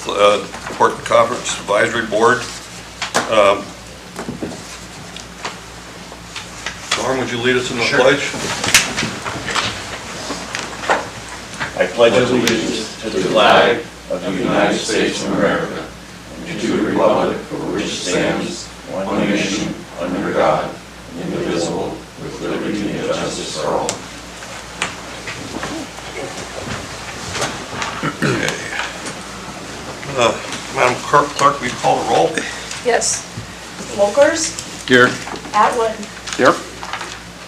Port Conference Advisory Board. Norm, would you lead us in the pledge? I pledge allegiance to the flag of the United States of America and to the republic for which it stands, one nation, under God, indivisible, with liberty and justice for all. Madam Clerk, will you call the roll? Yes. Wolkers? Here. Atwood? Here.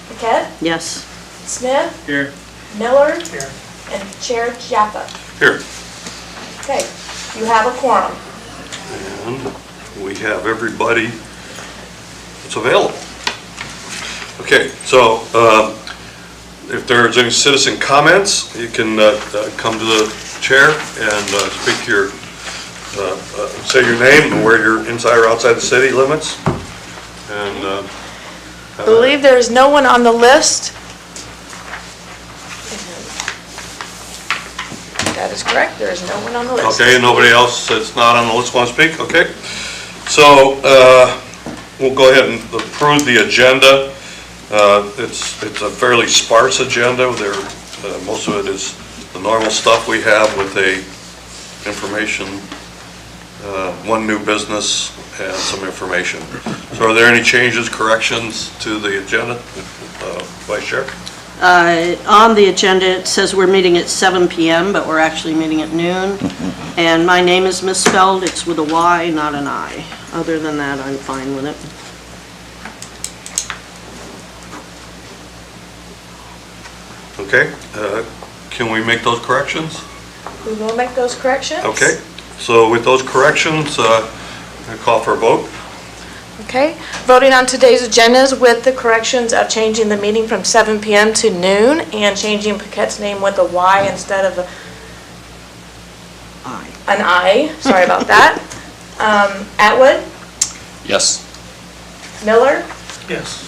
Paquette? Yes. Smith? Here. Miller? Here. And Chair Jaffa? Here. Okay, you have a quorum. And we have everybody that's available. Okay, so if there's any citizen comments, you can come to the chair and speak your, say your name and where you're inside or outside the city limits. And I believe there is no one on the list. That is correct, there is no one on the list. okay, nobody else that's not on the list want to speak? Okay. So we'll go ahead and approve the agenda. It's a fairly sparse agenda. Most of it is the normal stuff we have with a information, one new business, and some information. So are there any changes, corrections to the agenda, Vice Chair? On the agenda, it says we're meeting at 7 p.m., but we're actually meeting at noon. And my name is misspelled. It's with a Y, not an I. Other than that, I'm fine with it. Okay. Can we make those corrections? We will make those corrections. Okay. So with those corrections, I call for a vote. Okay, voting on today's agendas with the corrections of changing the meeting from 7 p.m. to noon and changing Paquette's name with a Y instead of an I. Sorry about that. Atwood? Yes. Miller? Yes.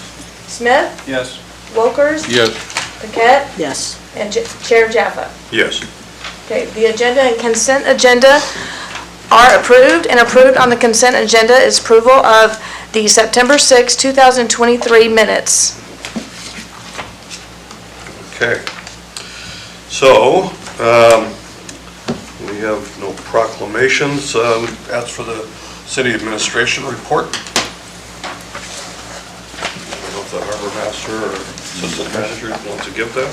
Smith? Yes. Wolkers? Yes. Paquette? Yes. And Chair Jaffa? Yes. Okay, the agenda and consent agenda are approved, and approved on the consent agenda is approval of the September 6, 2023 minutes. Okay. So, we have no proclamations. We ask for the city administration report. I don't know if the harbor master or assistant manager wants to give that.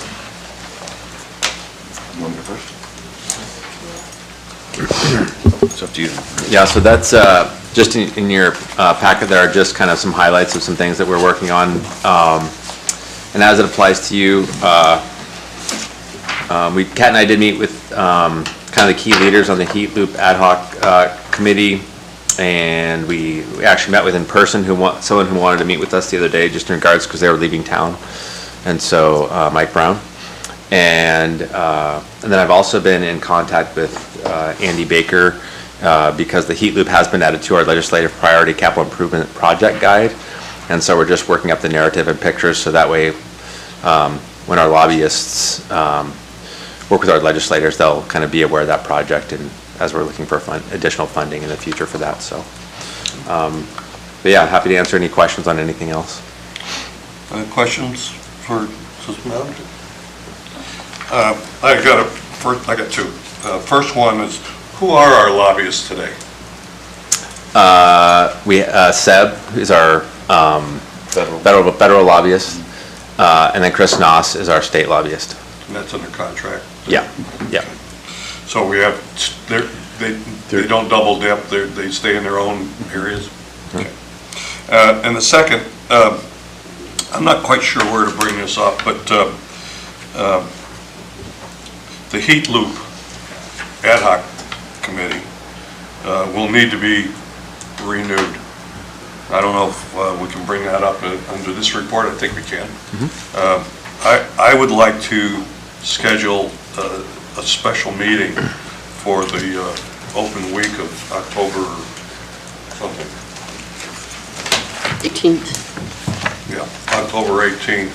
You want me first? It's up to you. Yeah, so that's just in your packet. There are just kind of some highlights of some things that we're working on. And as it applies to you, Kat and I did meet with kind of the key leaders on the Heat Loop Ad Hoc Committee, and we actually met with in person someone who wanted to meet with us the other day just in regards because they were leaving town, and so Mike Brown. And then I've also been in contact with Andy Baker because the Heat Loop has been added to our legislative priority capital improvement project guide, and so we're just working up the narrative and pictures so that way when our lobbyists work with our legislators, they'll kind of be aware of that project, and as we're looking for additional funding in the future for that. So but yeah, happy to answer any questions on anything else. Any questions for assistant manager? I got two. First one is, who are our lobbyists today? Seb is our federal lobbyist, and then Chris Noss is our state lobbyist. And that's under contract? Yeah, yeah. So we have, they don't double dip, they stay in their own areas? Okay. And the second, I'm not quite sure where to bring this up, but the Heat Loop Ad Hoc Committee will need to be renewed. I don't know if we can bring that up under this report. I think we can. I would like to schedule a special meeting for the open week of October something. 18th. Yeah, October 18th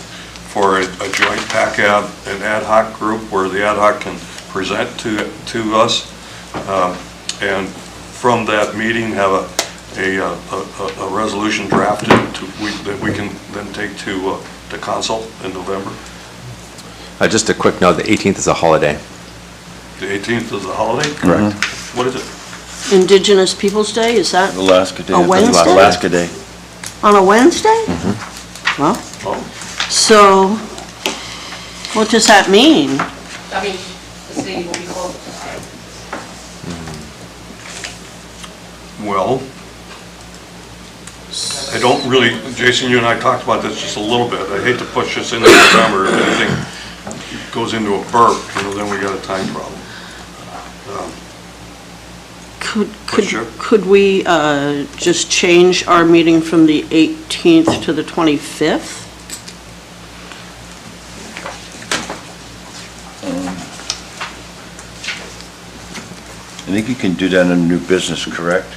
for a joint PACAB and ad hoc group where the ad hoc can present to us. and from that meeting, have a resolution drafted that we can then take to council in November. Just a quick note, the 18th is a holiday. The 18th is a holiday? Correct. What is it? Indigenous Peoples' Day, is that Alaska Day. A Wednesday? Alaska Day. on a Wednesday? Well, Oh, so, what does that mean? I mean, the city will be closed. well, I don't really, Jason, you and I talked about this just a little bit. I hate to push this into November. If anything goes into a burp, then we got a time problem. Sure. Could we just change our meeting from the 18th to the 25th? I think you can do that in new business, correct?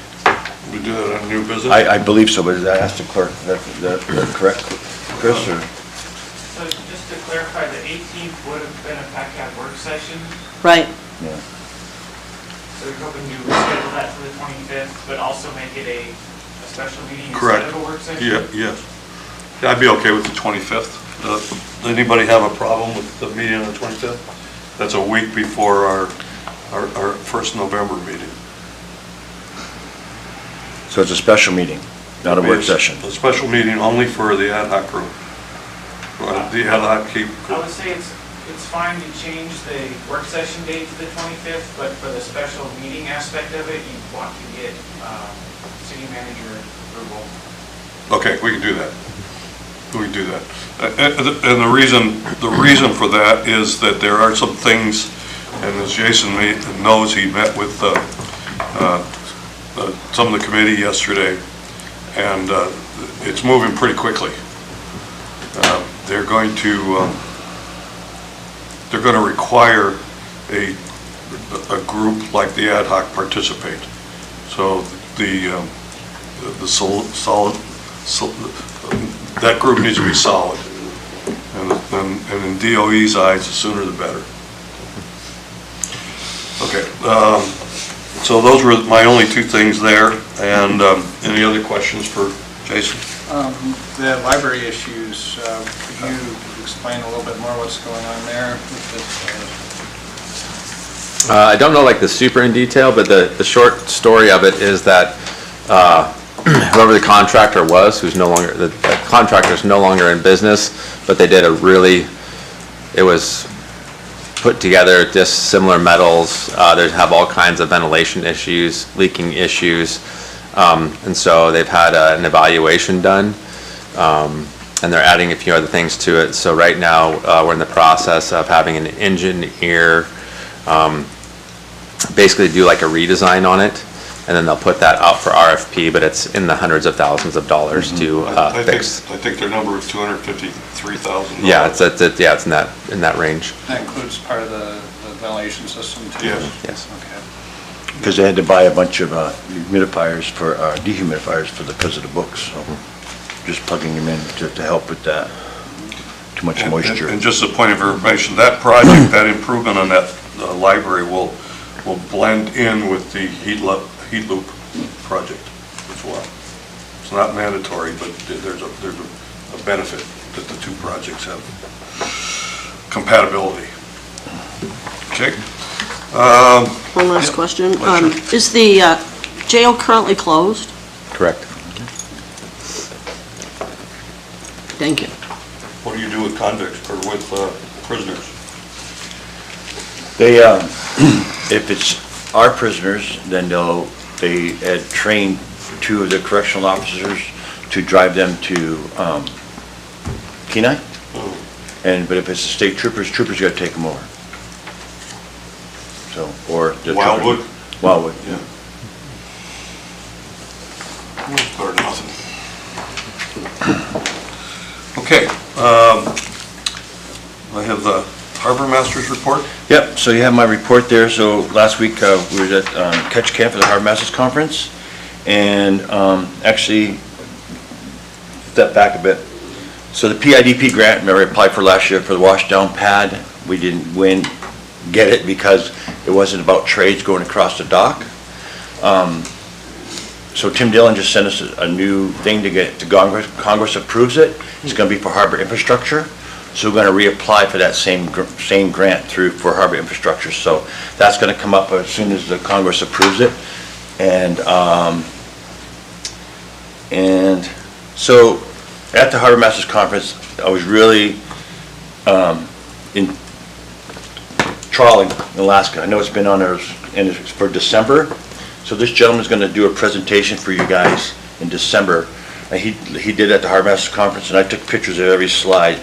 We do that on new business? I believe so, but I asked the clerk, that correct, Chris, or? So just to clarify, the 18th would have been a PACAB work session, Right, Yeah. so we're hoping to schedule that for the 25th, but also make it a special meeting Correct. instead of a work session? Yeah, yes. Yeah, I'd be okay with the 25th. Does anybody have a problem with the meeting on the 25th? That's a week before our first November meeting. So it's a special meeting, not a work session. A special meeting only for the ad hoc group. The ad hoc keep. I would say it's fine to change the work session date to the 25th, but for the special meeting aspect of it, you want to get city manager approval. Okay, we can do that. We can do that. And the reason for that is that there are some things, and as Jason knows, he met with some of the committee yesterday, and it's moving pretty quickly. They're going to require a group like the ad hoc participate. So that group needs to be solid. And in DOE's eyes, the sooner the better. Okay, so those were my only two things there. And any other questions for Jason? The library issues, could you explain a little bit more what's going on there with this? I don't know like the super in detail, but the short story of it is that whoever the contractor was, the contractor's no longer in business, but they did it was put together just similar metals. They have all kinds of ventilation issues, leaking issues, and so they've had an evaluation done, and they're adding a few other things to it. So right now, we're in the process of having an engineer basically do like a redesign on it, and then they'll put that out for RFP, but it's in the hundreds of thousands of dollars to fix. I think their number is $253,000. Yeah, it's in that range. That includes part of the ventilation system too? Yes. Yes. Okay. Because they had to buy a bunch of dehumidifiers because of the books, so just plugging them in to help with that. Too much moisture. And just a point of information, that project, that improvement on that library will blend in with the heat loop project as well. It's not mandatory, but there's a benefit that the two projects have. Compatibility. Okay. one last question. Sure. Is the jail currently closed? Correct. Thank you. What do you do with convicts or with prisoners? They, if it's our prisoners, then they had trained two of the correctional officers to drive them to Kenai. But if it's the state troopers got to take them over. So, or the Wildwood? Wildwood, Yeah. It's better than nothing. Okay. I have the Harbor Masters report. Yep, so you have my report there. So last week, we were at Catch Camp for the Harbor Masters Conference, and actually, step back a bit. So the PIDP grant, remember I applied for last year for the washdown pad. We didn't get it because it wasn't about trades going across the dock. So Tim Dillon just sent us a new thing to get to Congress approves it. It's going to be for harbor infrastructure. So we're going to reapply for that same grant for harbor infrastructure. So that's going to come up as soon as the Congress approves it. And so at the Harbor Masters Conference, I was really in trawling in Alaska. I know it's been on there and it's for December. So this gentleman's going to do a presentation for you guys in December. And he did it at the Harbor Masters Conference, and I took pictures of every slide.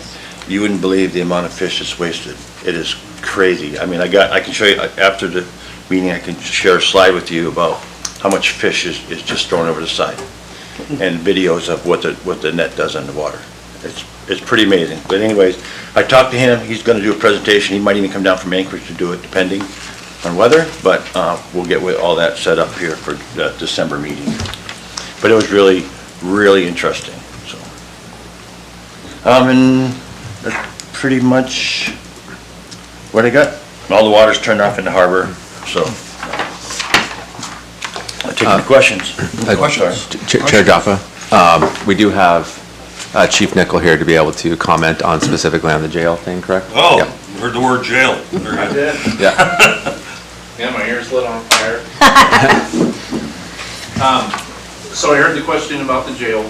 You wouldn't believe the amount of fish that's wasted. It is crazy. I mean, I can show you after the meeting. I can share a slide with you about how much fish is just thrown over the side, and videos of what the net does underwater. It's pretty amazing. But anyways, I talked to him. He's going to do a presentation. He might even come down from Anchorage to do it, depending on weather. But we'll get all that set up here for the December meeting. But it was really, really interesting. So, and that's pretty much what I got. All the water's turned off in the harbor. So, I'll take any questions. Chair Jaffa, we do have Chief Nickel here to be able to comment on specifically on the jail thing, correct? Oh, Yep. heard the word jail. I did. Yeah. Yeah, my ears lit on fire. So I heard the question about the jail.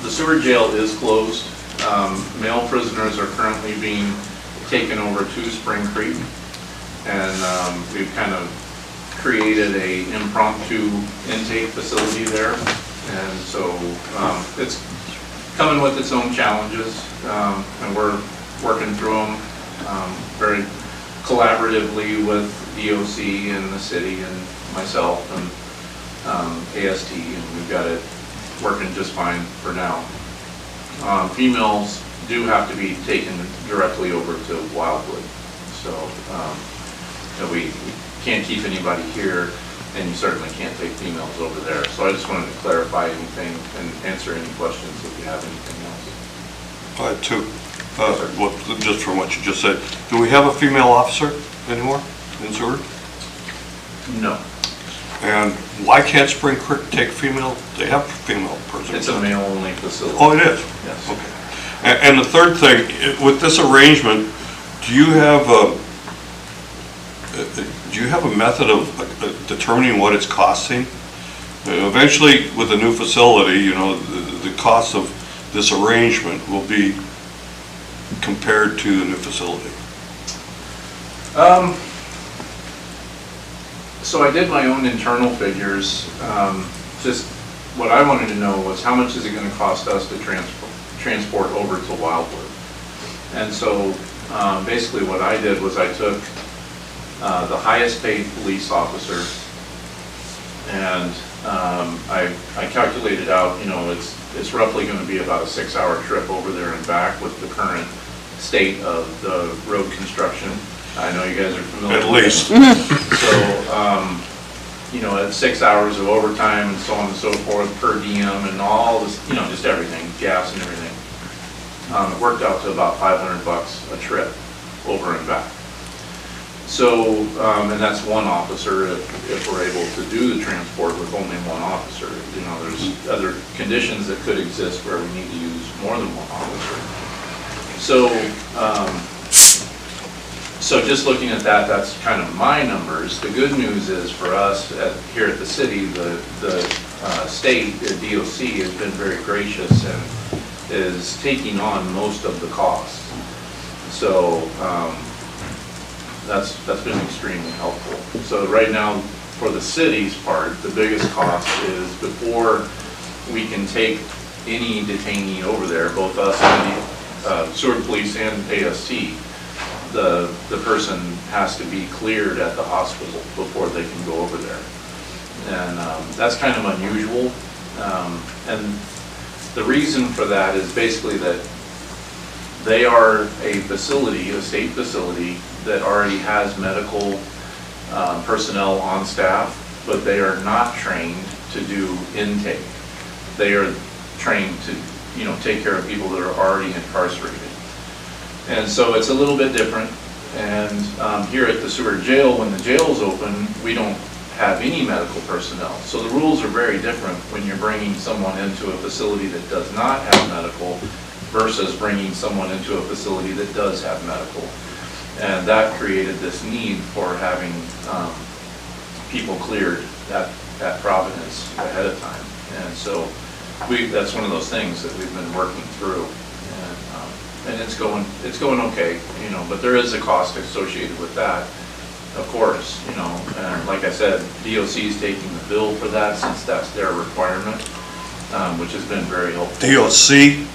The Seward jail is closed. Male prisoners are currently being taken over to Spring Creek. And we've kind of created a impromptu intake facility there. And so it's coming with its own challenges, and we're working through them very collaboratively with DOC and the city and myself and AST, and we've got it working just fine for now. Females do have to be taken directly over to Wildwood, so that we can't keep anybody here, and you certainly can't take females over there. So I just wanted to clarify anything and answer any questions if you have anything else. I had two. Just from what you just said, do we have a female officer anymore in Seward? No. And why can't Spring Creek take female? They have female prisoners. It's a male-only facility. Oh, it is? Yes. Okay. And the third thing, with this arrangement, do you have a method of determining what it's costing? Eventually, with the new facility, you know, the cost of this arrangement will be compared to the new facility. So I did my own internal figures. Just what I wanted to know was how much is it going to cost us to transport over to Wildwood? And so basically what I did was I took the highest paid police officer, and I calculated out, you know, it's roughly going to be about a 6-hour trip over there and back with the current state of the road construction. I know you guys are familiar At with least. it. So, you know, at 6 hours of overtime and so on and so forth, per diem and all this, you know, just everything, gas and everything. It worked out to about $500 a trip over and back. So, and that's one officer if we're able to do the transport with only one officer. You know, there's other conditions that could exist where we need to use more than one officer. So just looking at that, that's kind of my numbers. The good news is for us here at the city, the state, the DOC, has been very gracious and is taking on most of the costs. So that's been extremely helpful. So right now, for the city's part, the biggest cost is before we can take any detainee over there, both us and the Seward Police and AST, the person has to be cleared at the hospital before they can go over there. And that's kind of unusual. And the reason for that is basically that they are a facility, a state facility, that already has medical personnel on staff, but they are not trained to do intake. They are trained to, you know, take care of people that are already incarcerated. And so it's a little bit different. And here at the Seward Jail, when the jail's open, we don't have any medical personnel. So the rules are very different when you're bringing someone into a facility that does not have medical versus bringing someone into a facility that does have medical. And that created this need for having people cleared at Providence ahead of time. And so that's one of those things that we've been working through. And it's going okay, you know, but there is a cost associated with that, of course, you know. And like I said, DOC is taking the bill for that since that's their requirement, which has been very helpful. DOC?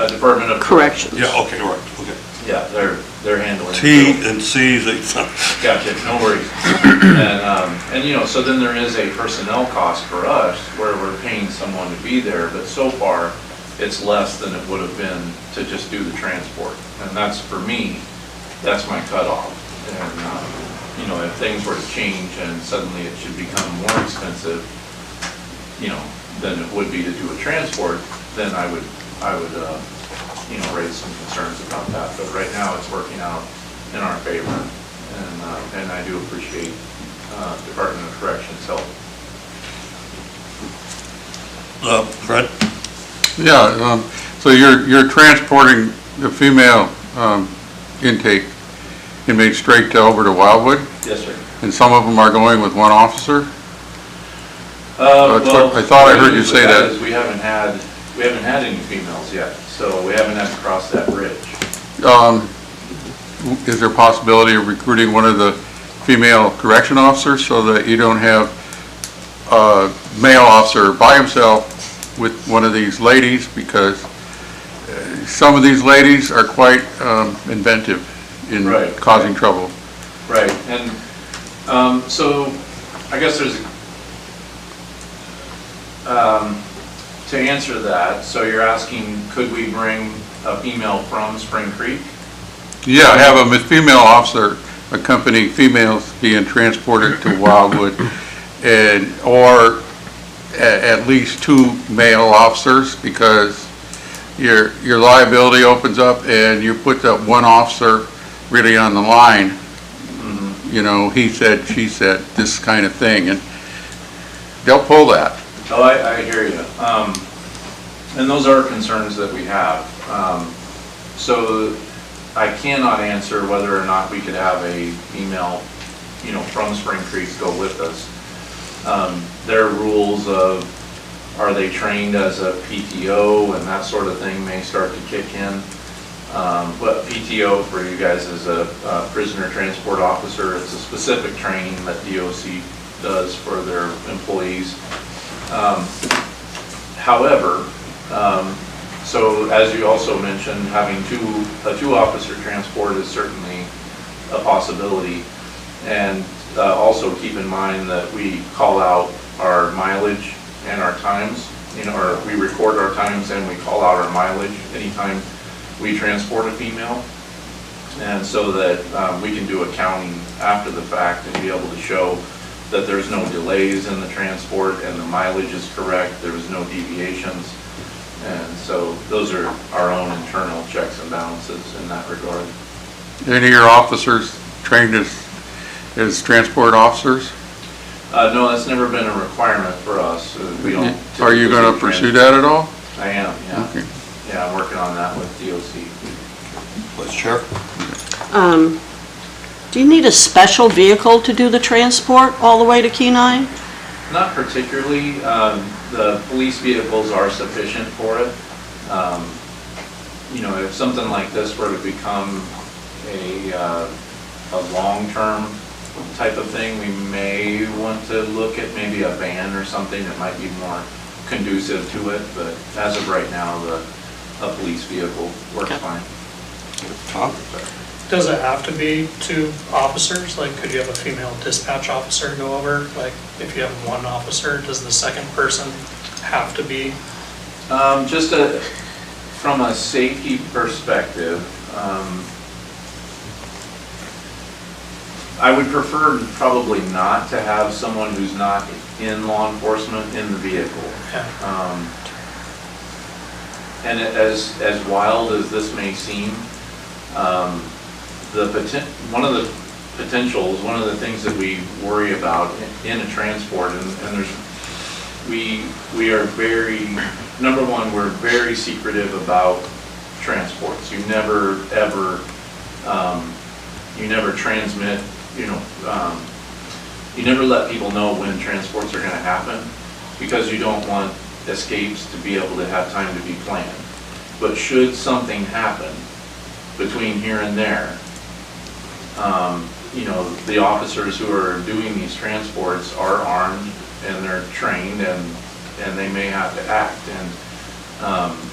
Department of Corrections. Yeah, okay, right, okay. Yeah, they're handling it. T and C, they, Gotcha, no worries. And you know, so then there is a personnel cost for us where we're paying someone to be there, but so far it's less than it would have been to just do the transport. And that's, for me, that's my cutoff. And you know, if things were to change and suddenly it should become more expensive, you know, than it would be to do a transport, then I would you know, raise some concerns about that. But right now, it's working out in our favor, and I do appreciate Department of Corrections' help. Fred? Yeah, so you're transporting the female intake inmates straight over to Wildwood? Yes, sir. And some of them are going with one officer? Well, I thought I heard you say that. We haven't had any females yet, so we haven't had to cross that bridge. Is there a possibility of recruiting one of the female correction officers so that you don't have a male officer by himself with one of these ladies? Because some of these ladies are quite inventive in causing trouble. Right, and so I guess there's to answer that, so you're asking, could we bring a female from Spring Creek? Yeah, have a female officer accompany females being transported to Wildwood, or at least 2 male officers, because your liability opens up and you put that one officer really on the line. Mm-hmm. You know, he said, she said, this kind of thing, and they'll pull that. Oh, I hear you. And those are concerns that we have. So I cannot answer whether or not we could have a female, you know, from Spring Creek go with us. There are rules of, are they trained as a PTO, and that sort of thing may start to kick in. But PTO for you guys is a prisoner transport officer. It's a specific training that DOC does for their employees. However, so as you also mentioned, having a two officer transport is certainly a possibility. And also keep in mind that we call out our mileage and our times, you know, or we record our times and we call out our mileage anytime we transport a female. And so that we can do accounting after the fact and be able to show that there's no delays in the transport and the mileage is correct, there was no deviations. And so those are our own internal checks and balances in that regard. Any of your officers trained as transport officers? No, that's never been a requirement for us. We don't. Are you going to pursue that at all? I am, yeah. Okay. Yeah, I'm working on that with DOC. Vice Chair? Do you need a special vehicle to do the transport all the way to Kenai? Not particularly. The police vehicles are sufficient for it. You know, if something like this were to become a long-term type of thing, we may want to look at maybe a van or something that might be more conducive to it. But as of right now, a police vehicle works fine. Tom? Does it have to be 2 officers? Like, could you have a female dispatch officer go over? Like, if you have 1 officer, does the second person have to be? Just from a safety perspective, I would prefer probably not to have someone who's not in law enforcement in the vehicle. Yeah. And as wild as this may seem, one of the potentials, one of the things that we worry about in a transport, and we are very, number one, we're very secretive about transports. You never ever, you never transmit, you never let people know when transports are going to happen, because you don't want escapes to be able to have time to be planned. But should something happen between here and there, the officers who are doing these transports are armed and they're trained, and they may have to act. And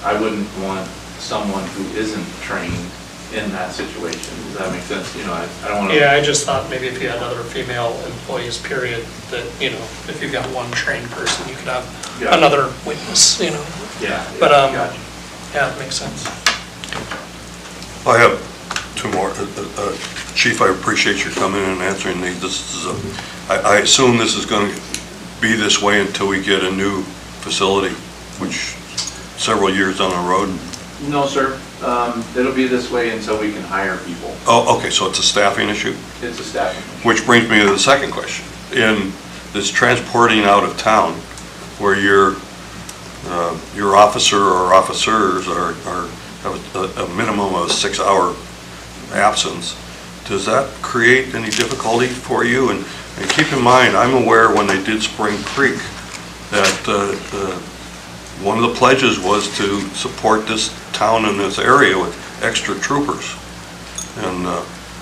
I wouldn't want someone who isn't trained in that situation. Does that make sense? I don't want to. Yeah, I just thought maybe if you had other female employees, period, that, if you've got one trained person, you could have another witness, Yeah. But, Gotcha. yeah, it makes sense. I have two more. Chief, I appreciate your coming in and answering these. This is I assume this is going to be this way until we get a new facility, which several years down the road. No, sir. It'll be this way until we can hire people. Oh, okay, so it's a staffing issue? It's a staffing issue. Which brings me to the second question. In this transporting out of town, where your officer or officers have a minimum of a 6-hour absence, does that create any difficulty for you? And keep in mind, I'm aware when they did Spring Creek that one of the pledges was to support this town in this area with extra troopers. And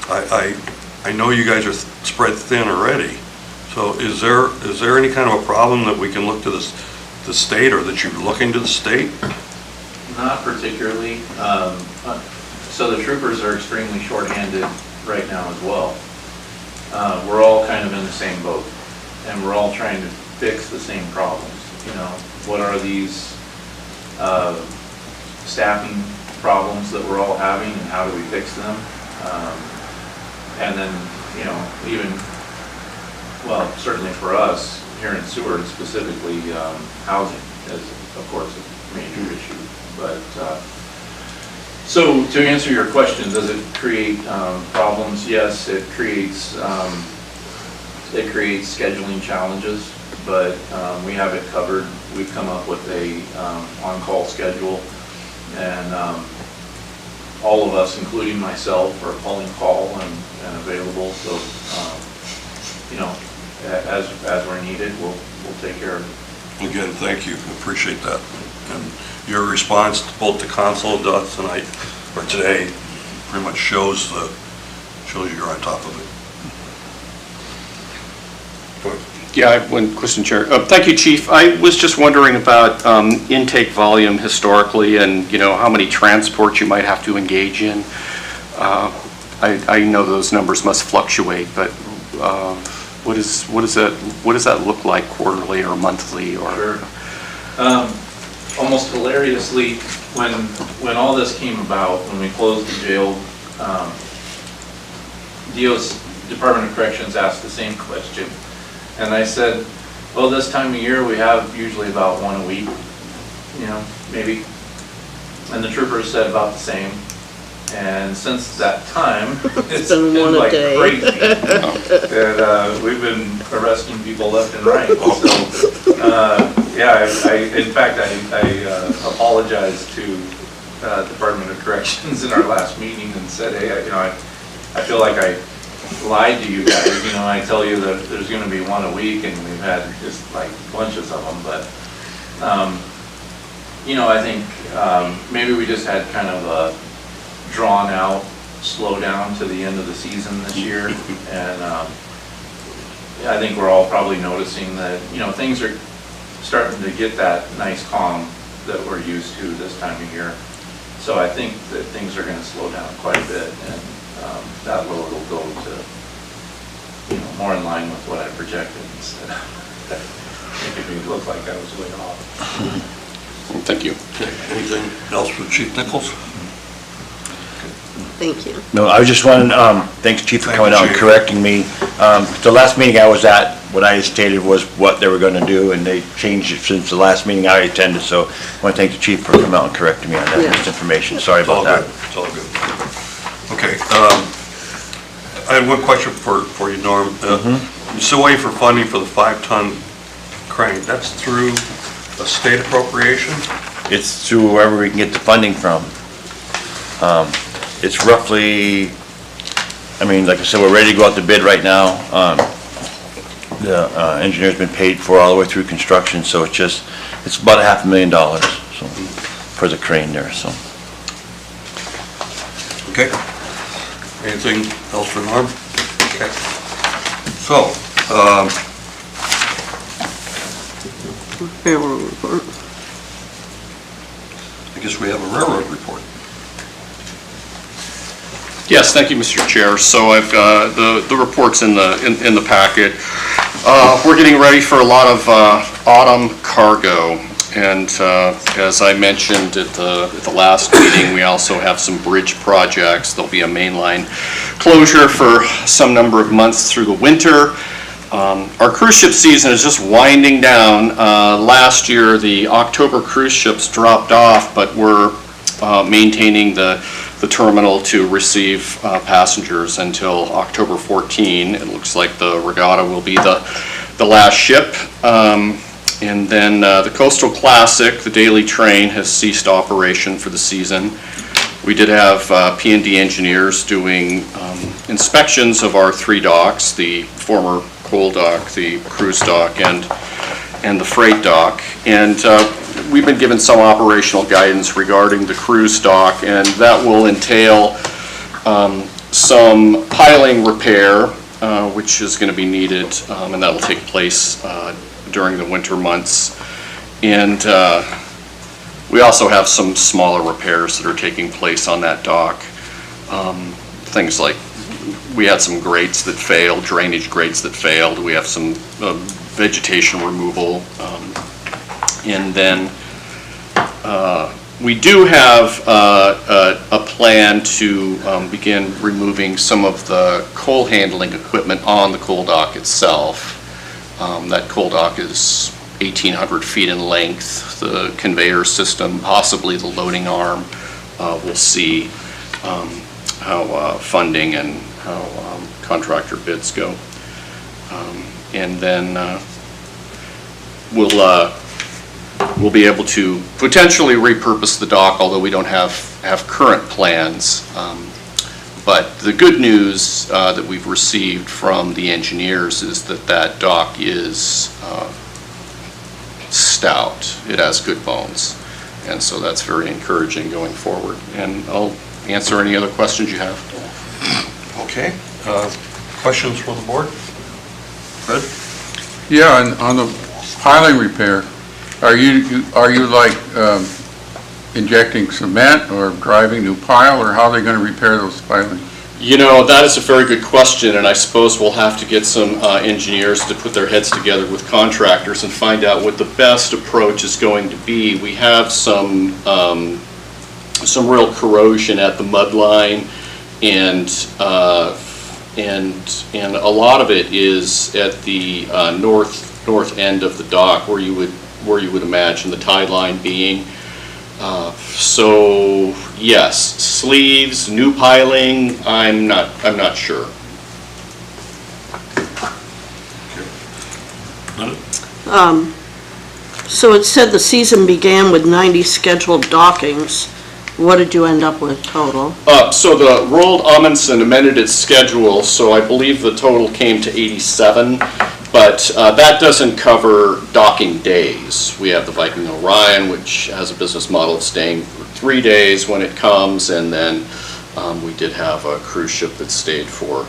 I know you guys are spread thin already. So is there any kind of a problem that we can look to the state, or that you're looking to the state? Not particularly. So the troopers are extremely short-handed right now as well. We're all kind of in the same boat, and we're all trying to fix the same problems. What are these staffing problems that we're all having, and how do we fix them? And then, certainly for us here in Seward specifically, housing is, of course, a major issue. But so to answer your question, does it create problems? Yes, it creates scheduling challenges, but we have it covered. We've come up with a on-call schedule, and all of us, including myself, are pulling call and available. So as we're needed, we'll take care of it. Again, thank you, appreciate that. And your response to both the council and us tonight, or today, pretty much shows you're on top of it. Go ahead. Yeah, I have one question, Chair. Thank you, Chief. I was just wondering about intake volume historically, and how many transports you might have to engage in. I know those numbers must fluctuate, but what does that look like quarterly or monthly? Or sure. Almost hilariously, when all this came about, when we closed the jail, DO's Department of Corrections asked the same question. And I said, well, this time of year we have usually about one a week, maybe. And the troopers said about the same. And since that time, it's been one like crazy. And we've been arresting people left and right. So, yeah, in fact, I apologized to Department of Corrections in our last meeting and said, hey, I feel like I lied to you guys. I tell you that there's going to be one a week, and we've had just like bunches of them. But I think maybe we just had kind of a drawn out slowdown to the end of the season this year, and I think we're all probably noticing that things are starting to get that nice calm that we're used to this time of year. So I think that things are going to slow down quite a bit, and that load will go to more in line with what I projected instead of making me look like I was way off. Thank you. Okay. Anything else for Chief Nichols? Thank you. No, I was just wanting, thanks Chief for coming out and correcting me. The last meeting I was at, what I stated was what they were going to do, and they changed it since the last meeting I attended, so I want to thank the Chief for coming out and correcting me on that misinformation. Sorry about that. It's all good. Okay. I have one question for you, Norm. You're still waiting for funding for the 5-ton crane. That's through a state appropriation? It's through wherever we can get the funding from. It's roughly, I mean, like I said, we're ready to go out to bid right now. The engineer's been paid for all the way through construction, so it's about $500,000, so, for the crane there, so. Okay. Anything else for Norm? Okay. So, Railroad report. I guess we have a railroad report. Yes, thank you, Mr. Chair. So I've, the report's in the packet. We're getting ready for a lot of autumn cargo, and as I mentioned at the last meeting, we also have some bridge projects. There'll be a mainline closure for some number of months through the winter. Our cruise ship season is just winding down. Last year, the October cruise ships dropped off, but we're maintaining the terminal to receive passengers until October 14. It looks like the Regatta will be the last ship. And then the Coastal Classic, the daily train, has ceased operation for the season. We did have P&D engineers doing inspections of our 3 docks, the former coal dock, the cruise dock, and the freight dock. And we've been given some operational guidance regarding the cruise dock, and that will entail some piling repair, which is going to be needed, and that will take place during the winter months. And we also have some smaller repairs that are taking place on that dock. Things like, we had some grates that failed, drainage grates that failed. We have some vegetation removal. And then we do have a plan to begin removing some of the coal handling equipment on the coal dock itself. That coal dock is 1,800 feet in length. The conveyor system, possibly the loading arm, we'll see how funding and how contractor bids go. And then we'll be able to potentially repurpose the dock, although we don't have current plans. But the good news that we've received from the engineers is that dock is stout. It has good bones. And so that's very encouraging going forward. And I'll answer any other questions you have. Okay. Questions for the board? Fred? Yeah, and on the piling repair, are you like injecting cement or driving new pile, or how are they going to repair those pilings? You know, that is a very good question, and I suppose we'll have to get some engineers to put their heads together with contractors and find out what the best approach is going to be. We have some real corrosion at the mud line, and a lot of it is at the north end of the dock, where you would imagine the tide line being. So yes, sleeves, new piling, I'm not sure. So it said the season began with 90 scheduled dockings. What did you end up with total? So the Roald Amundsen amended its schedule, so I believe the total came to 87. But that doesn't cover docking days. We have the Viking Orion, which has a business model of staying for 3 days when it comes, and then we did have a cruise ship that stayed for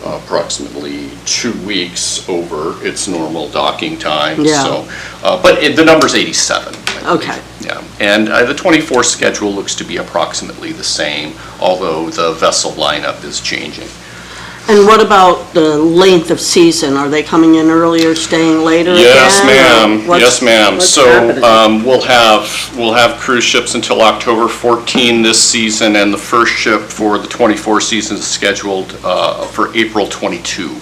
approximately 2 weeks over its normal docking time. Yeah. So, but the number's 87. I believe. Okay. Yeah, and the 24 schedule looks to be approximately the same, although the vessel lineup is changing. And what about the length of season? Are they coming in earlier, staying later again? Yes, ma'am. What's- Yes, ma'am. what's So happening? we'll have cruise ships until October 14 this season, and the first ship for the 24 season is scheduled for April 22.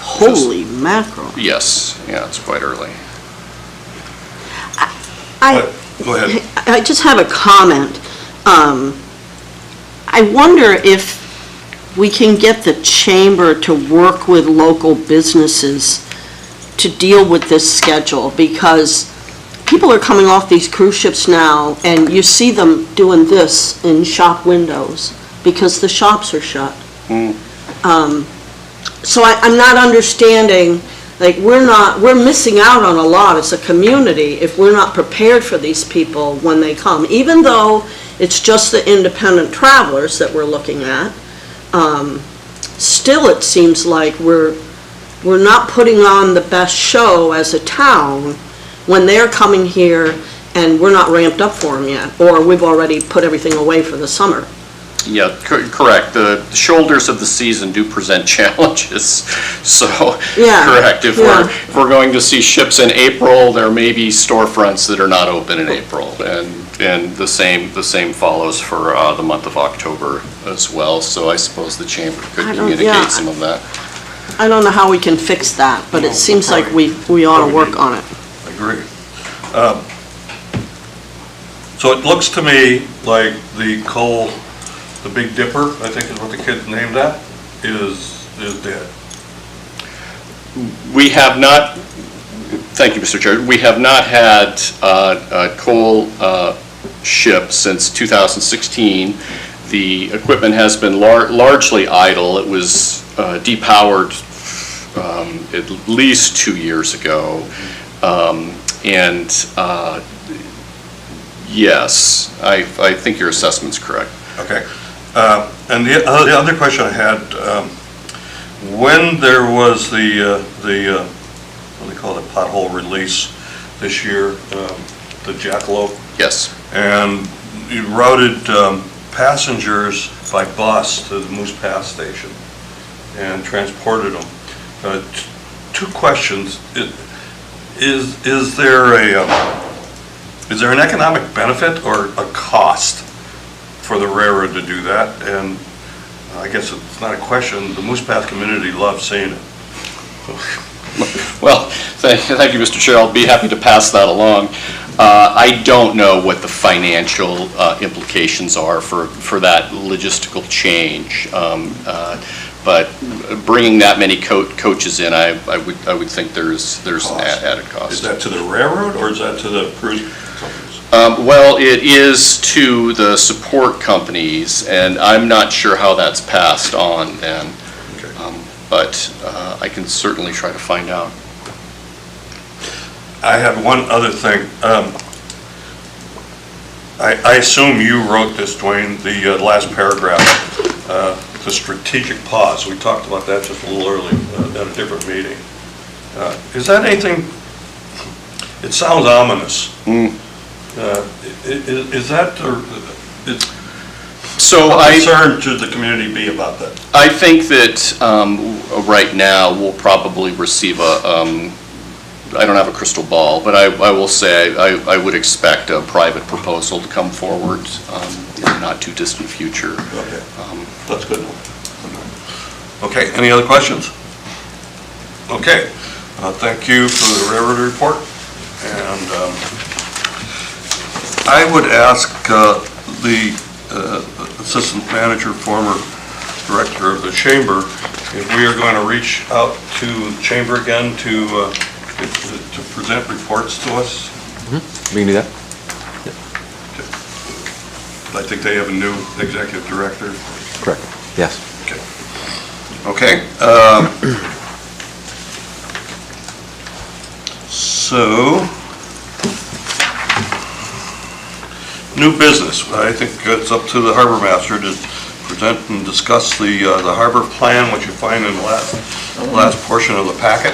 Holy mackerel. Yes, yeah, it's quite early. Go ahead. I just have a comment. I wonder if we can get the chamber to work with local businesses to deal with this schedule, because people are coming off these cruise ships now, and you see them doing this in shop windows, because the shops are shut. So I'm not understanding, like, we're missing out on a lot as a community if we're not prepared for these people when they come, even though it's just the independent travelers that we're looking at. Still, it seems like we're not putting on the best show as a town when they're coming here and we're not ramped up for them yet, or we've already put everything away for the summer. Yeah, correct. The shoulders of the season do present challenges, so, Yeah, correct. If yeah. we're going to see ships in April, there may be storefronts that are not open in April, and the same follows for the month of October as well, so I suppose the chamber could I don't- yeah. communicate some of that. I don't know how we can fix that, but it seems like we ought to work on it. I agree. So it looks to me like the Big Dipper, I think is what the kid named that, is dead. We have not, thank you, Mr. Chair, we have not had a coal ship since 2016. The equipment has been largely idle. It was depowered at least 2 years ago. And yes, I think your assessment's correct. Okay. And the other question I had, when there was the what do they call it, pothole release this year, the jackalope, Yes. and you routed passengers by bus to the Moose Pass station and transported them. Two questions. Is there an economic benefit or a cost for the railroad to do that? And I guess it's not a question, the Moose Pass community loves seeing it. Well, thank you, Mr. Chair. I'll be happy to pass that along. I don't know what the financial implications are for that logistical change. But bringing that many coaches in, I would think there's an added cost. Is that to the railroad or is that to the cruise companies? Well, it is to the support companies, and I'm not sure how that's passed on then. Okay. But I can certainly try to find out. I have one other thing. I assume you wrote this, Dwayne, the last paragraph, the strategic pause. We talked about that just a little early at a different meeting. Is that anything, it sounds ominous. Is that, or So how concerned should the community be about that? I think that right now we'll probably receive I don't have a crystal ball, but I will say I would expect a private proposal to come forward in the not too distant future. Okay, that's good. Okay, any other questions? Okay, thank you for the railroad report. And I would ask the assistant manager, former director of the chamber, if we are going to reach out to the chamber again to present reports to us. We can do that. I think they have a new executive director. Correct. Yes. Okay. So, new business. I think it's up to the harbor master to present and discuss the harbor plan, which you find in the last portion of the packet.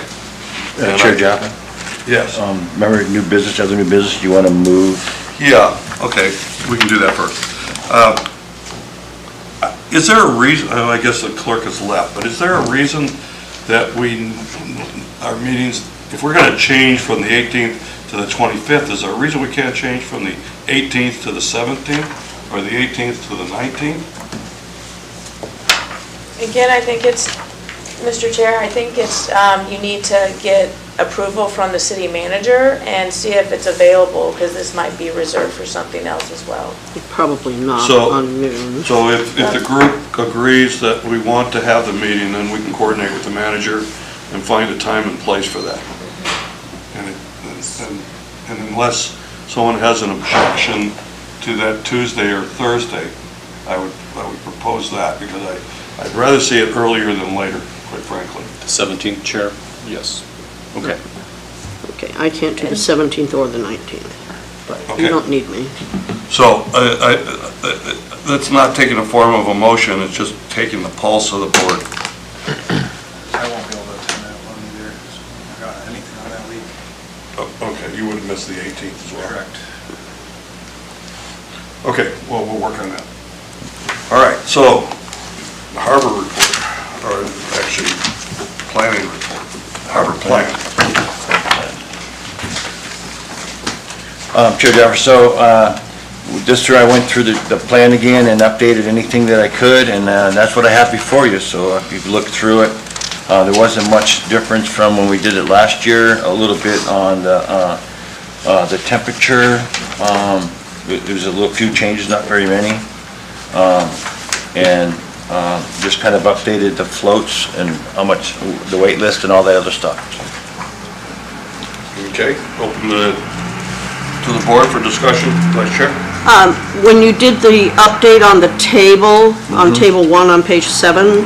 Chair Joplin? Yes. Remember new business, other new business, do you want to move? Yeah, okay, we can do that first. Is there a reason, I guess the clerk has left, but is there a reason that our meetings, if we're going to change from the 18th to the 25th, is there a reason we can't change from the 18th to the 17th or the 18th to the 19th? Again, I think it's, Mr. Chair, I think it's, you need to get approval from the city manager and see if it's available, because this might be reserved for something else as well. Probably not So- on noon. So if the group agrees that we want to have the meeting, then we can coordinate with the manager and find a time and place for that. And unless someone has an objection to that Tuesday or Thursday, I would propose that, because I'd rather see it earlier than later, quite frankly. The 17th, Chair? Yes. Okay. Okay, I can't do the 17th or the 19th, but Okay. you don't need me. So, that's not taking the form of a motion, it's just taking the pulse of the board. I won't be able to attend that one either, so I got anything on that week. Okay, you would have missed the 18th as well. Correct. Okay, well, we'll work on that. All right, so, harbor report, or actually, planning report, harbor plan. Chair Jeffers, so this year I went through the plan again and updated anything that I could, and that's what I have before you. So if you've looked through it, there wasn't much difference from when we did it last year. A little bit on the temperature. There's a few changes, not very many. And just kind of updated the floats and how much, the wait list and all that other stuff. Okay, open to the board for discussion, Vice Chair. When you did the update on the table, on table 1 on page 7,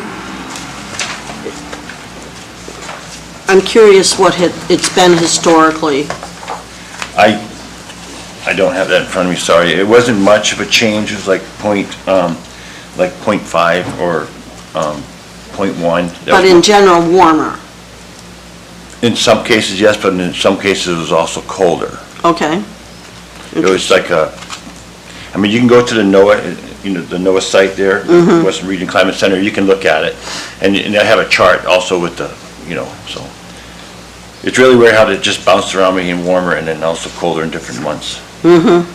I'm curious what it's been historically. I don't have that in front of me, sorry. It wasn't much of a change, it was like 0.5 or 0.1. But in general, warmer. In some cases, yes, but in some cases it was also colder. Okay. It was like I mean, you can go to the NOAA site there, Western Region Climate Center, you can look at it. And I have a chart also with the, so. It's really weird how it just bounced around being warmer and then also colder in different months. Did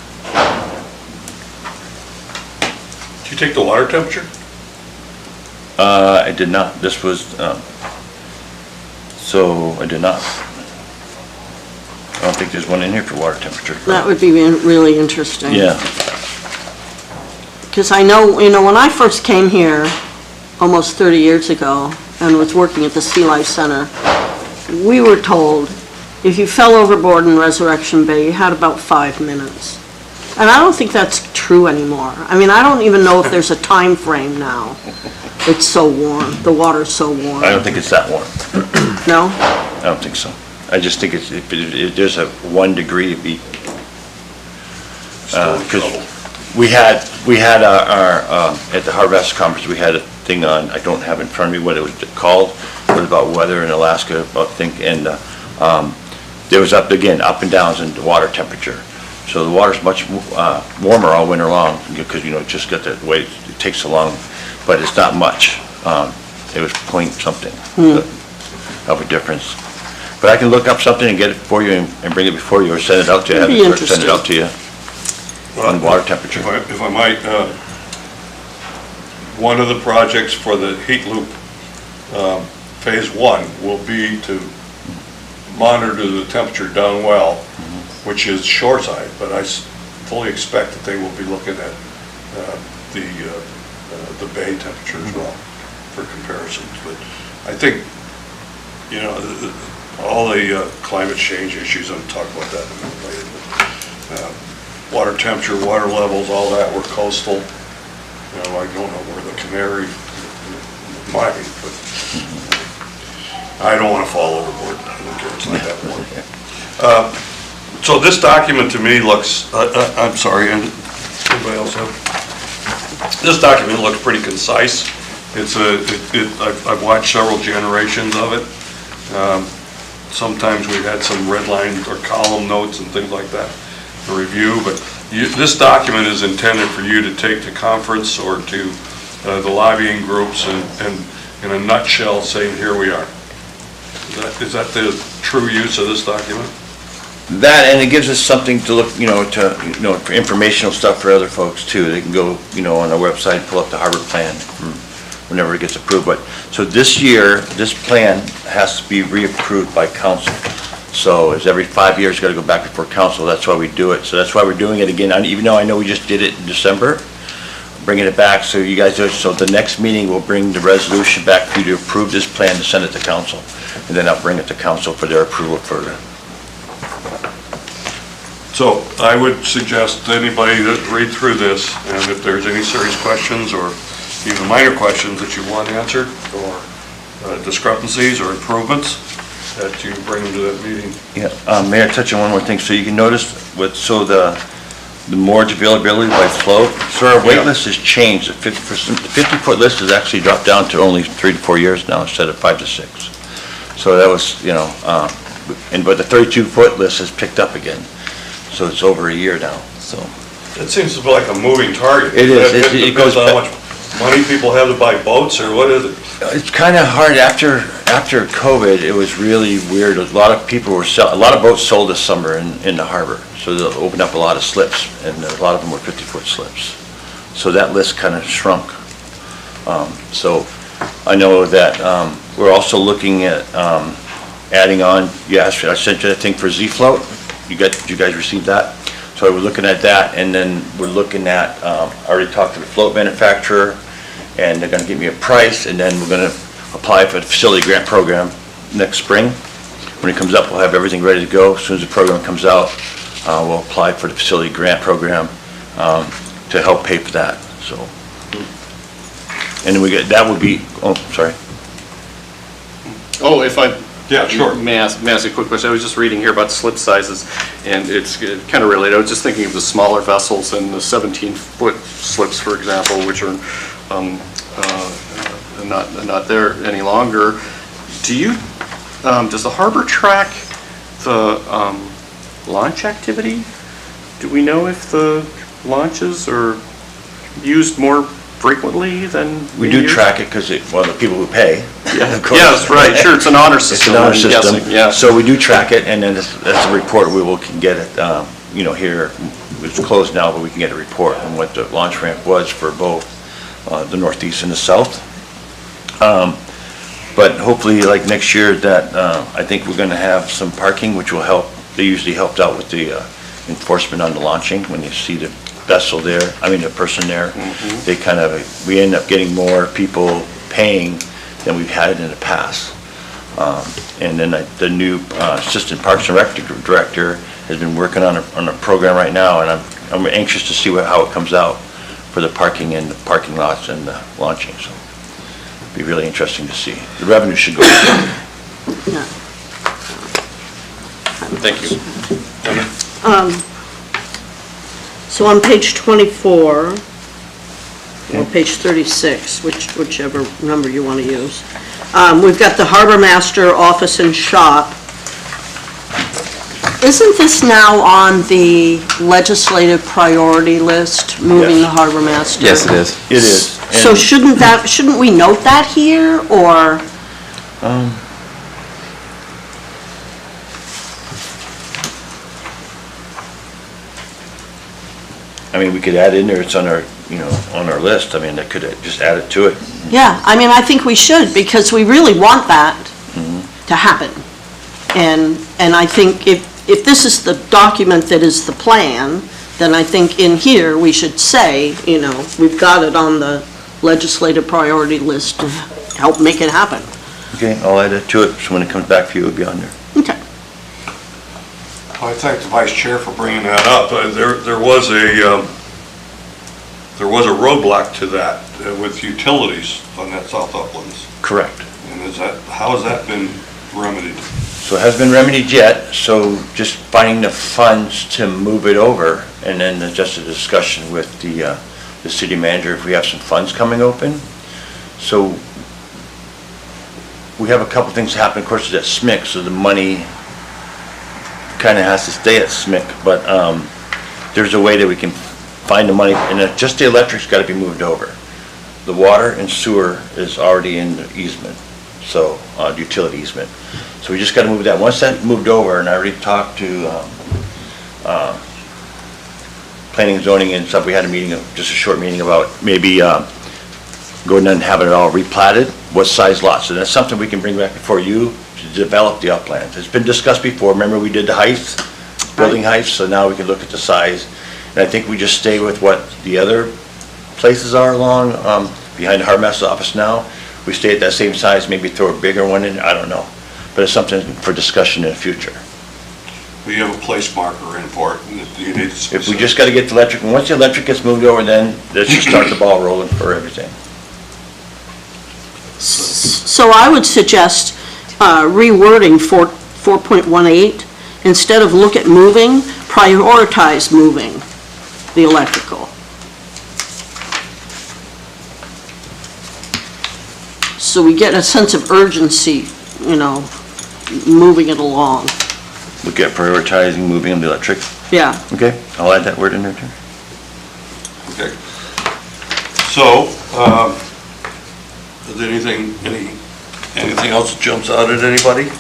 you take the water temperature? I did not. This was, so I did not. I don't think there's one in here for water temperature. That would be really interesting. Yeah. Because I know, when I first came here almost 30 years ago and was working at the Sea Life Center, we were told if you fell overboard in Resurrection Bay, you had about 5 minutes. And I don't think that's true anymore. I mean, I don't even know if there's a time frame now. It's so warm, the water's so warm. I don't think it's that warm. No? I don't think so. I just think if there's a 1 degree, it'd be, because we had our at the Harvest Conference, we had a thing on, I don't have in front of me what it was called, it was about weather in Alaska, and there was up and downs in the water temperature. So the water's much warmer all winter long, because, it just got the way it takes so long, but it's not much. It was point something of a difference. But I can look up something and get it for you and bring it before you, or send it out to you. That'd be Have it send it out to you on water temperature. If I might, one of the projects for the heat loop, phase 1, will be to monitor the temperature down well, which is shoreside, but I fully expect that they will be looking at the bay temperature as well for comparisons. But I think, all the climate change issues, I'll talk about that in a minute later. But, water temperature, water levels, all that, we're coastal. I don't know where the Canary might be, but I don't want to fall overboard. I don't care, it's not that warm. So this document to me looks, I'm sorry, anybody else have? This document looks pretty concise. I've watched several generations of it. Sometimes we've had some red line or column notes and things like that to review, but this document is intended for you to take to conference or to the lobbying groups and in a nutshell saying, here we are. Is that the true use of this document? That, and it gives us something to look, for informational stuff for other folks too. They can go, on our website, pull up the harbor plan whenever it gets approved. But, so this year, this plan has to be reapproved by council. So it's every 5 years, got to go back before council, that's why we do it. So that's why we're doing it again, even though I know we just did it in December, bringing it back, so you guys, so the next meeting, we'll bring the resolution back for you to approve this plan to send it to council, and then I'll bring it to council for their approval further. So I would suggest anybody that read through this, and if there's any serious questions or even minor questions that you want answered, or discrepancies or improvements, that you bring them to that meeting. Yeah, Mayor, touch on one more thing, so you can notice with, so the moored availability by flow, so our wait list has changed. The 50-foot list has actually dropped down to only 3 to 4 years now instead of 5 to 6. So that was, but the 32-foot list has picked up again. So it's over a year now, so. It seems to be like a moving target. It is. It goes on how much money people have to buy boats, or what is it? It's kind of hard after COVID. It was really weird. A lot of people were a lot of boats sold this summer in the harbor. So they opened up a lot of slips, and a lot of them were 50-foot slips. So that list kind of shrunk. So I know that we're also looking at adding on. Yes, I sent you that thing for Z Float. Did you guys receive that? So we're looking at that, and then we're looking at. I already talked to the float manufacturer, and they're going to give me a price, and then we're going to apply for the facility grant program next spring. When it comes up, we'll have everything ready to go. As soon as the program comes out, we'll apply for the facility grant program to help pay for that. So, and then that would be. Oh, sorry. Oh, if I. Yeah, sure. May I ask a quick question? I was just reading here about slip sizes, and it's kind of related. I was just thinking of the smaller vessels and the 17-foot slips, for example, which are not there any longer. Does the harbor track the launch activity? Do we know if the launches are used more frequently than We do track it because, the people who pay. Yeah, yes, right, sure, it's an honor system. It's an honor I'm system. guessing, yeah. So we do track it, and then that's a report we can get it, here. It's closed now, but we can get a report on what the launch ramp was for both the northeast and the south. But hopefully, like next year, that I think we're going to have some parking, which will help. They usually helped out with the enforcement on the launching when you see the vessel there, the person there. Mm-hmm. We end up getting more people paying than we've had in the past. And then the new Assistant Parks and Rec Director has been working on a program right now, and I'm anxious to see how it comes out for the parking and the parking lots and the launching. So it'll be really interesting to see. The revenue should go up. Thank you. So on page 24, or page 36, whichever number you want to use, we've got the Harbor Master office and shop. Isn't this now on the legislative priority list, moving Yes. the Harbor Master? Yes, it is. It is. So shouldn't we note that here, or? We could add in there, it's on our, on our list. I could just add it to it. Yeah, I think we should, because we really want that to happen. And I think if this is the document that is the plan, then I think in here we should say, we've got it on the legislative priority list to help make it happen. Okay, I'll add it to it, so when it comes back for you, it'll be on there. Okay. I thank the vice chair for bringing that up. There was a roadblock to that with utilities on that South Uplands. Correct. And how has that been remedied? So it hasn't been remedied yet, so just finding the funds to move it over, and then just a discussion with the city manager if we have some funds coming open. So we have a couple things happen, of course, it's at SMIC, so the money kind of has to stay at SMIC, but there's a way that we can find the money, and just the electric's got to be moved over. The water and sewer is already in the easement, so the utility easement. So we just got to move that. Once that's moved over, and I already talked to planning and zoning and stuff, we had a meeting, just a short meeting about maybe going and having it all replatted, what size lots. So that's something we can bring back before you to to develop the uplands. It's been discussed before, remember we did the heights, building heights, so now we can look at the size. And I think we just stay with what the other places are along, behind the harbor master's office now. We stay at that same size, maybe throw a bigger one in, I don't know. But it's something for discussion in the future. We have a place marker in for it. And if you need If we just gotta get the electric, and once the electric gets moved over, then let's just start the ball rolling for everything. So I would suggest rewording 4.18, instead of look at moving, prioritize moving the electrical. So we get a sense of urgency, you know, moving it along. Look at prioritizing moving the electric. Yeah. Okay, I'll add that word in there too. Okay. So, is there anything else that jumps out at anybody?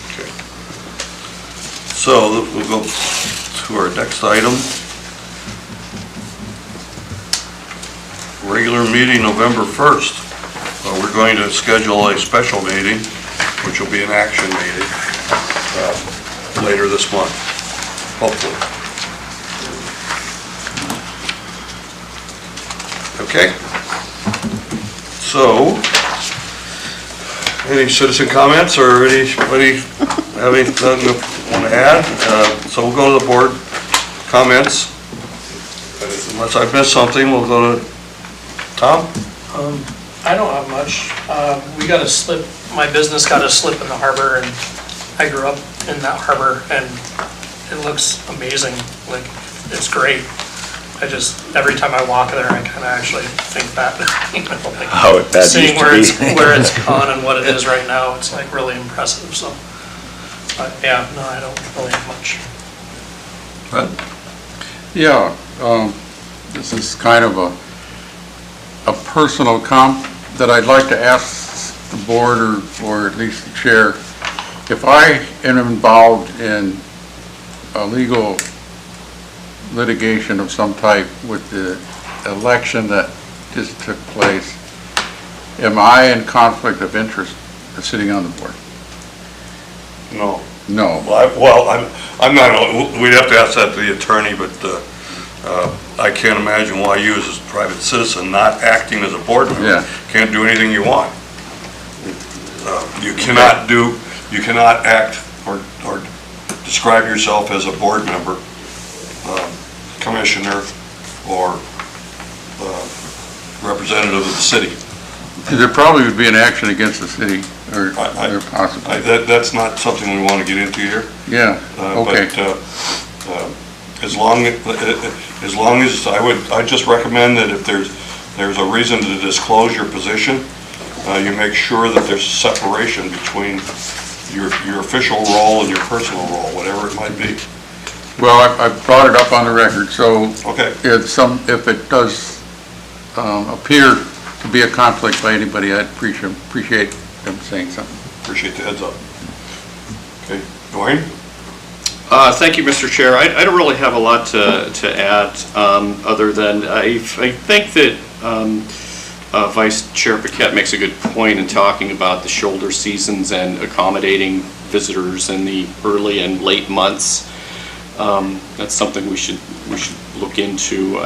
Okay. So, we'll go to our next item. Regular meeting November 1st. We're going to schedule a special meeting, which will be an action meeting, later this month, hopefully. Okay? So, any citizen comments or anybody have anything they want to add? So we'll go to the board comments. Unless I've missed something, we'll go to Tom? I don't have much. We got a slip, my business got a slip in the harbor, and I grew up in that harbor, and it looks amazing. Like, it's great. Every time I walk there, I kind of actually think that, you know, like, How it bad seeing used to be. where it's gone and what it is right now, it's like really impressive, so. But yeah, no, I don't really have much. Yeah, this is kind of a personal comment that I'd like to ask the board or at least the chair. If I am involved in a legal litigation of some type with the election that just took place, am I in conflict of interest of sitting on the board? No. No. I'm not, we'd have to ask that to the attorney, but I can't imagine why you as a private citizen not acting as a board member can't do anything you want. You cannot act or describe yourself as a board member, commissioner, or representative of the city. There probably would be an action against the city, or possibly. That's not something we want to get into here. Yeah, okay. But as long as I just recommend that if there's a reason to disclose your position, you make sure that there's a separation between your official role and your personal role, whatever it might be. Well, I brought it up on the record, so okay. If it does appear to be a conflict by anybody, I'd appreciate them saying something. Appreciate the heads up. Okay, Dwayne? Thank you, Mr. Chair. I don't really have a lot to add, other than I think that Vice Chair Paquette makes a good point in talking about the shoulder seasons and accommodating visitors in the early and late months. That's something we should look into.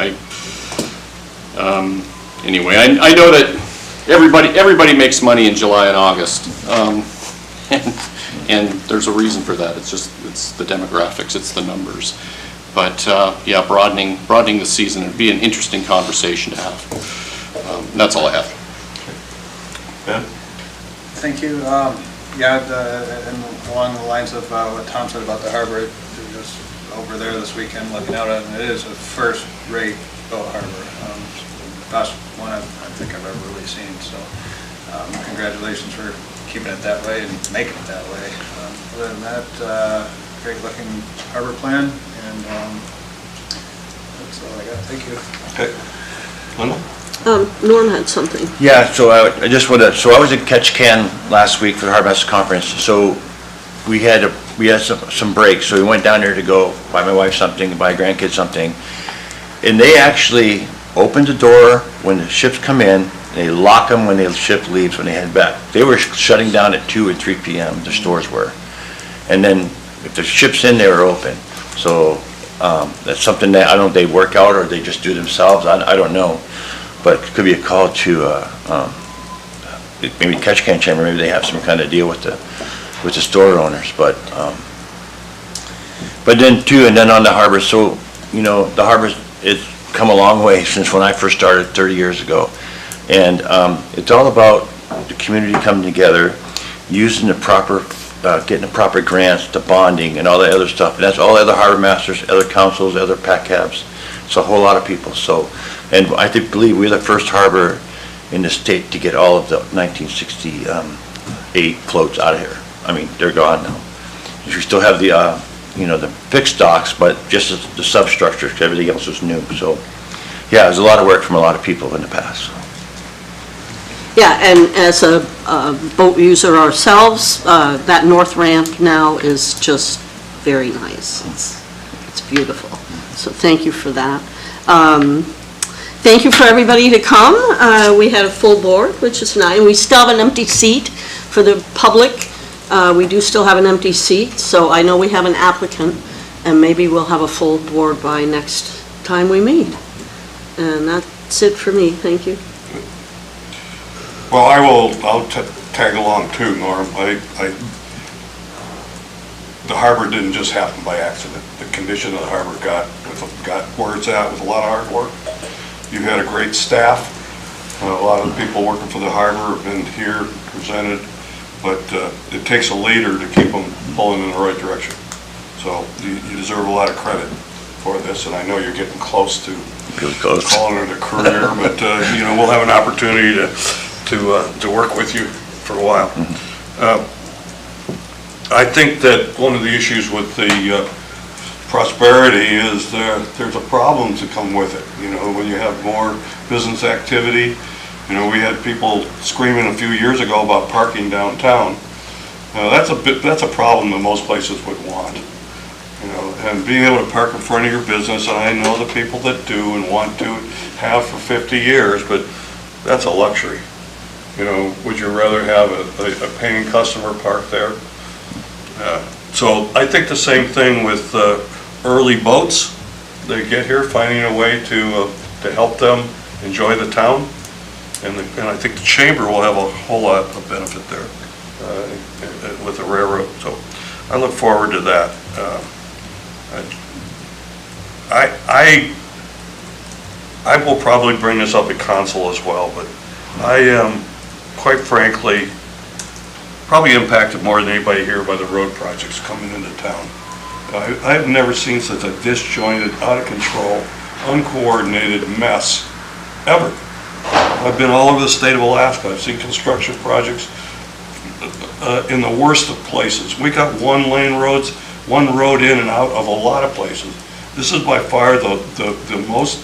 Anyway, I know that everybody makes money in July and August, and there's a reason for that. It's the demographics, it's the numbers. But yeah, broadening the season would be an interesting conversation to have. That's all I have. Ben? Thank you. Yeah, and along the lines of what Tom said about the harbor, just over there this weekend looking out at it, it is a first-rate boat harbor. Best one I think I've ever really seen. So congratulations for keeping it that way and making it that way. Other than that, great-looking harbor plan, and that's all I got. Thank you. Okay. Linda? Norm had something. Yeah, so I just wanted to, so I was in Ketchikan last week for the Harbor Master Conference, so we had some breaks, so we went down there to go buy my wife something, buy grandkids something, And they actually open the door when the ships come in, they lock them when the ship leaves, when they head back. They were shutting down at 2 and 3 p.m., the stores were. And then if the ship's in, they were open. So that's something that, I don't know if they work out or they just do themselves, I don't know. But it could be a call to maybe Catch Can Chamber, maybe they have some kind of deal with the store owners. But then too, and then on the harbor, so, you know, the harbor's, it's come a long way since when I first started 30 years ago. And it's all about the community coming together, using the proper, getting the proper grants, the bonding and all that other stuff. And that's all the other harbor masters, other councils, other PACABs. It's a whole lot of people. So, and I believe we're the first harbor in the state to get all of the 1968 floats out of here. I mean, they're gone now. We still have the, you know, the fixed docks, but just the substructure, because everything else was new. So, yeah, there's a lot of work from a lot of people in the past. Yeah, and as a boat user ourselves, that north ramp now is just very nice. It's beautiful. So thank you for that. Thank you for everybody to come. We had a full board, which is nice. We still have an empty seat for the public. We do still have an empty seat, so I know we have an applicant, and maybe we'll have a full board by next time we meet. And that's it for me. Thank you. Well, I'll tag along too, Norm. The harbor didn't just happen by accident. The condition of the harbor got where it's at with a lot of hard work. You had a great staff. A lot of the people working for the harbor have been here presented, but it takes a leader to keep them pulling in the right direction. So you deserve a lot of credit for this, and I know you're getting close to calling it a career, but you know, we'll have an opportunity to work with you for a while. I think that one of the issues with the prosperity is there's a problem to come with it. You know, when you have more business activity, you know, we had people screaming a few years ago about parking downtown. That's a problem that most places would want. You know, and being able to park in front of your business, and I know the people that do and want to have for 50 years, but that's a luxury. You know, would you rather have a paying customer park there? So I think the same thing with early boats. They get here, finding a way to help them enjoy the town. And I think the chamber will have a whole lot of benefit there with the railroad. So I look forward to that. I will probably bring this up at council as well, but I am, quite frankly, probably impacted more than anybody here by the road projects coming into town. I've never seen such a disjointed, out of control, uncoordinated mess, ever. I've been all over the state of Alaska. I've seen construction projects in the worst of places. We got one-lane roads, one road in and out of a lot of places. This is by far the most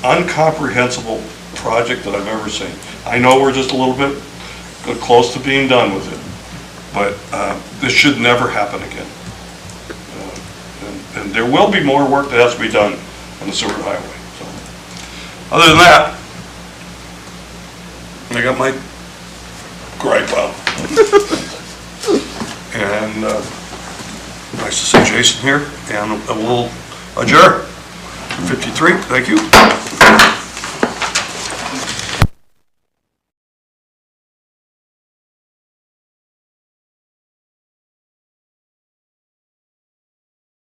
incomprehensible project that I've ever seen. I know we're just a little bit close to being done with it, but this should never happen again. And there will be more work that has to be done on the Seward Highway. So, other than that, I got my gripe out. And nice to see Jason here, and we'll adjourn. 53, thank you.